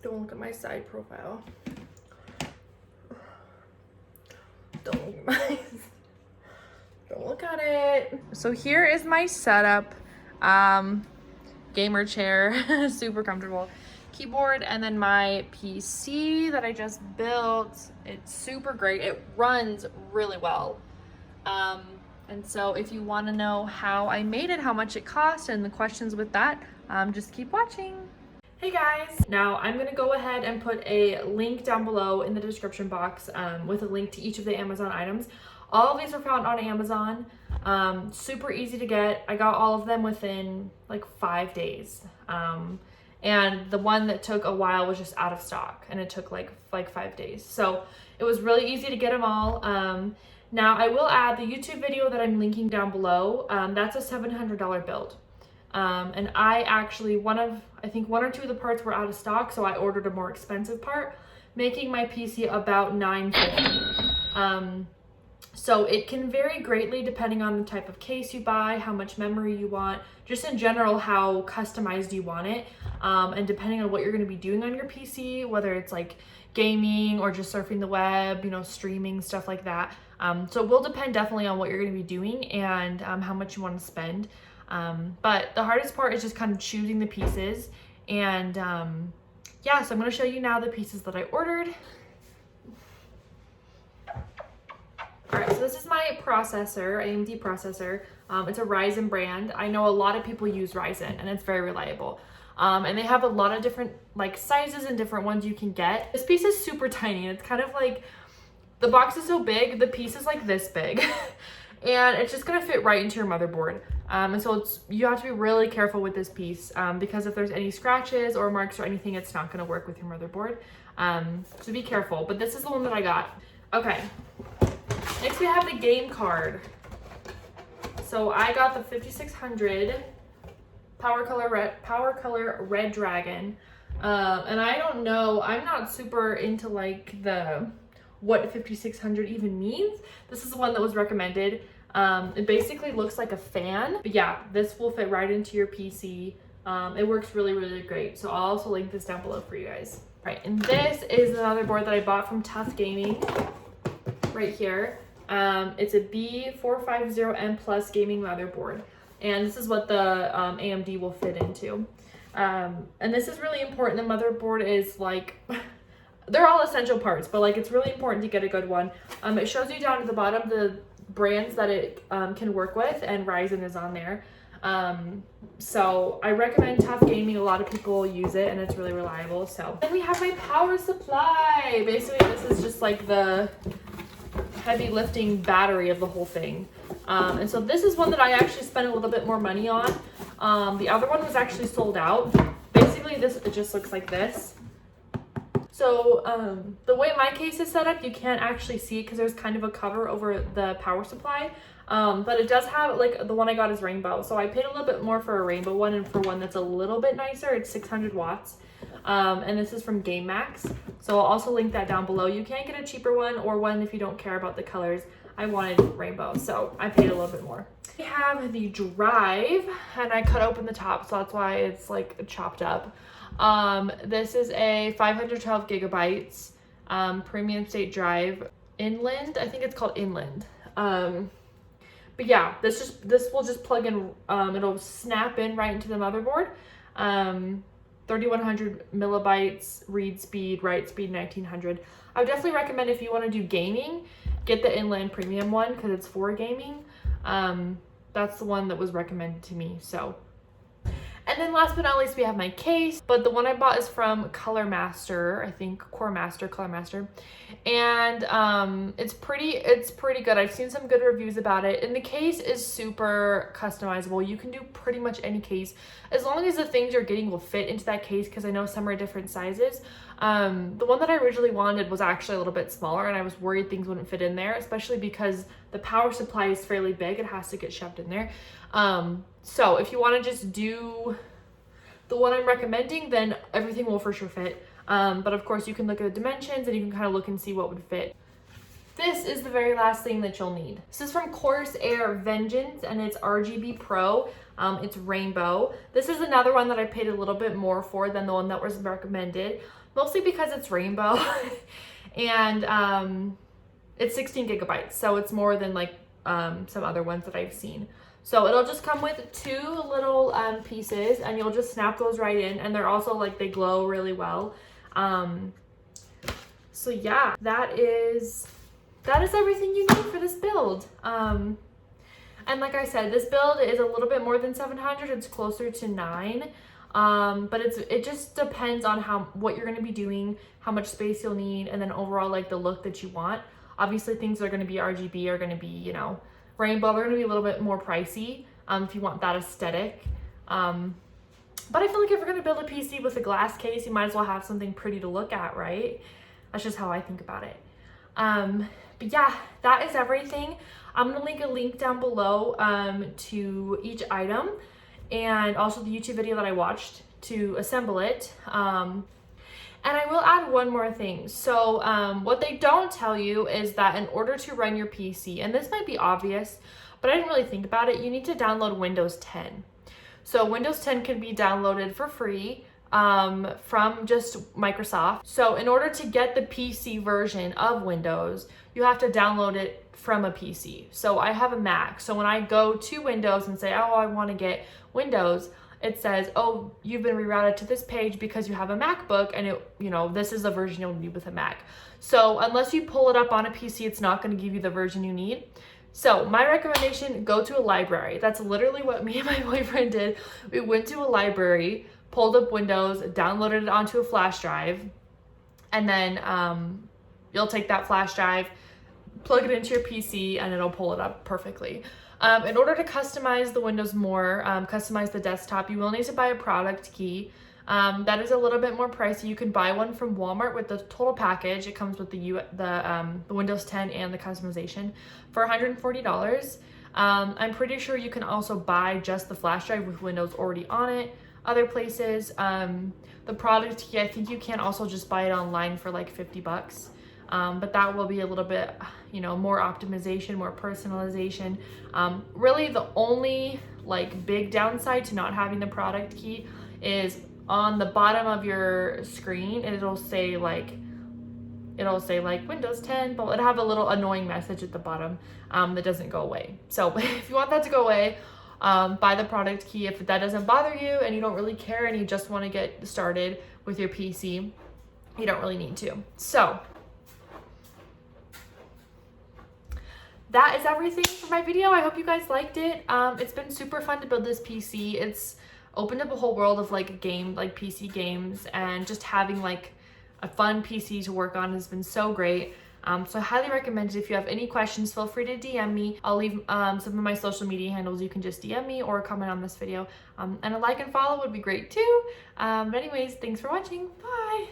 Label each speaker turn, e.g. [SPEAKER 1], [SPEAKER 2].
[SPEAKER 1] Don't look at my side profile. Don't look at my... Don't look at it. So here is my setup. Gamer chair, super comfortable. Keyboard, and then my PC that I just built. It's super great. It runs really well. And so if you want to know how I made it, how much it cost, and the questions with that, just keep watching. Hey guys! Now I'm going to go ahead and put a link down below in the description box with a link to each of the Amazon items. All of these are found on Amazon. Super easy to get. I got all of them within like 5 days. And the one that took a while was just out of stock, and it took like 5 days. So it was really easy to get them all. Now I will add the YouTube video that I'm linking down below. That's a $700 build. And I actually, I think one or two of the parts were out of stock, so I ordered a more expensive part, making my PC about $950. So it can vary greatly depending on the type of case you buy, how much memory you want, just in general, how customized you want it. And depending on what you're going to be doing on your PC, whether it's like gaming or just surfing the web, you know, streaming, stuff like that. So it will depend definitely on what you're going to be doing and how much you want to spend. But the hardest part is just kind of choosing the pieces. And yeah, so I'm going to show you now the pieces that I ordered. All right, so this is my processor, AMD processor. It's a Ryzen brand. I know a lot of people use Ryzen, and it's very reliable. And they have a lot of different like sizes and different ones you can get. This piece is super tiny. It's kind of like, the box is so big, the piece is like this big. And it's just gonna fit right into your motherboard. And so you have to be really careful with this piece because if there's any scratches or marks or anything, it's not gonna work with your motherboard. So be careful, but this is the one that I got. Okay. Next we have the game card. So I got the 5600 Power Color Red Dragon. And I don't know, I'm not super into like what 5600 even means. This is the one that was recommended. It basically looks like a fan, but yeah, this will fit right into your PC. It works really, really great. So I'll also link this down below for you guys. Right, and this is the motherboard that I bought from Tough Gaming right here. It's a B450M Plus gaming motherboard, and this is what the AMD will fit into. And this is really important. The motherboard is like, they're all essential parts, but like it's really important to get a good one. It shows you down at the bottom the brands that it can work with, and Ryzen is on there. So I recommend Tough Gaming. A lot of people use it, and it's really reliable. So then we have my power supply. Basically, this is just like the heavy lifting battery of the whole thing. And so this is one that I actually spent a little bit more money on. The other one was actually sold out. Basically, it just looks like this. So the way my case is set up, you can't actually see it because there's kind of a cover over the power supply. But it does have, like, the one I got is rainbow. So I paid a little bit more for a rainbow one, and for one that's a little bit nicer, it's 600 watts. And this is from Game Max. So I'll also link that down below. You can get a cheaper one or one if you don't care about the colors. I wanted rainbow, so I paid a little bit more. We have the drive, and I cut open the top, so that's why it's like chopped up. This is a 512 gigabytes premium state drive, Inland. I think it's called Inland. But yeah, this will just plug in. It'll snap in right into the motherboard. 3100 millibytes read speed, write speed 1900. I would definitely recommend, if you want to do gaming, get the Inland premium one because it's for gaming. That's the one that was recommended to me. So, and then last but not least, we have my case, but the one I bought is from Color Master, I think Color Master, and it's pretty good. I've seen some good reviews about it, and the case is super customizable. You can do pretty much any case as long as the things you're getting will fit into that case, because I know some are different sizes. The one that I originally wanted was actually a little bit smaller, and I was worried things wouldn't fit in there, especially because the power supply is fairly big. It has to get shoved in there. So if you want to just do the one I'm recommending, then everything will for sure fit. But of course you can look at the dimensions and you can kind of look and see what would fit. this is the very last thing that you'll need. This is from Corsair Vengeance, and it's RGB Pro. It's rainbow. This is another one that I paid a little bit more for than the one that was recommended, mostly because it's rainbow. And it's 16 gigabytes, so it's more than like some other ones that I've seen. So it'll just come with 2 little pieces, and you'll just snap those right in, and they're also like, they glow really well. So yeah, that is everything you need for this build. And like I said, this build is a little bit more than 700. It's closer to 9. But it just depends on what you're going to be doing, how much space you'll need, and then overall like the look that you want. Obviously things that are going to be RGB are going to be, you know, rainbow. They're going to be a little bit more pricey if you want that aesthetic. But I feel like if you're going to build a PC with a glass case, you might as well have something pretty to look at, right? That's just how I think about it. But yeah, that is everything. I'm going to link a link down below to each item, and also the YouTube video that I watched to assemble it. And I will add one more thing. So what they don't tell you is that in order to run your PC, and this might be obvious, but I didn't really think about it, you need to download Windows 10. So Windows 10 can be downloaded for free from just Microsoft. So in order to get the PC version of Windows, you have to download it from a PC. So I have a Mac. So when I go to Windows and say, oh, I want to get Windows, it says, oh, you've been rerouted to this page because you have a MacBook, and it, you know, this is the version you'll need with a Mac. So unless you pull it up on a PC, it's not going to give you the version you need. So my recommendation, go to a library. That's literally what me and my boyfriend did. We went to a library, pulled up Windows, downloaded it onto a flash drive, and then you'll take that flash drive, plug it into your PC, and it'll pull it up perfectly. In order to customize the Windows more, customize the desktop, you will need to buy a product key. That is a little bit more pricey. You can buy one from Walmart with the total package. It comes with the Windows 10 and the customization for $140. I'm pretty sure you can also buy just the flash drive with Windows already on it. Other places, the product key, I think you can also just buy it online for like $50. But that will be a little bit, you know, more optimization, more personalization. Really the only like big downside to not having the product key is on the bottom of your screen, it'll say like Windows 10, but it'll have a little annoying message at the bottom that doesn't go away. So if you want that to go away, buy the product key. If that doesn't bother you and you don't really care and you just want to get started with your PC, you don't really need to. So that is everything for my video. I hope you guys liked it. It's been super fun to build this PC. It's opened up a whole world of like PC games, and just having like a fun PC to work on has been so great. So I highly recommend it. If you have any questions, feel free to DM me. I'll leave some of my social media handles. You can just DM me or comment on this video. And a like and follow would be great too. But anyways, thanks for watching. Bye.